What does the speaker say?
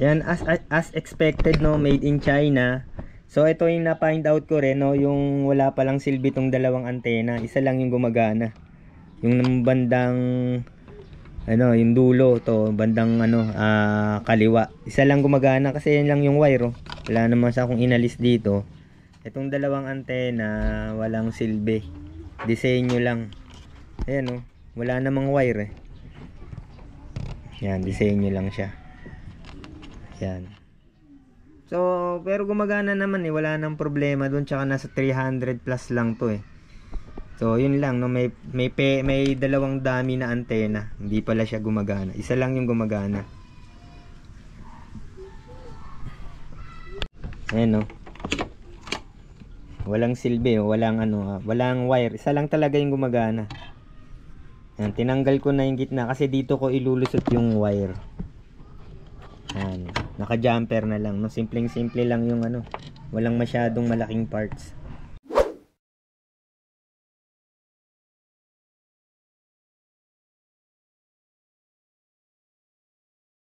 Yan, as expected, no, made in China. So ito yung na-find out ko rin, no, yung wala palang silbi tong dalawang antena. Isa lang yung gumagana. Yung bandang ano, yung dulo to, bandang ano, kaliwa. Isa lang gumagana kasi yan lang yung wire, oh. Wala naman sa akong inalis dito. Itong dalawang antena, walang silbi. Disenyo lang. Ayan, oh. Wala namang wire, eh. Yan, disenyo lang siya. Yan. So, pero gumagana naman, eh. Wala nang problema doon, tsaka nasa 300 plus lang to, eh. So, yun lang, no, may dalawang dami na antena. Hindi pala siya gumagana. Isa lang yung gumagana. Ayan, no. Walang silbi, walang ano, walang wire. Isa lang talaga yung gumagana. Ayan, tinanggal ko na yung gitna kasi dito ko ilulusot yung wire. Ayan, naka-jumper na lang, no. Simpleng-simple lang yung ano. Walang masyadong malaking parts.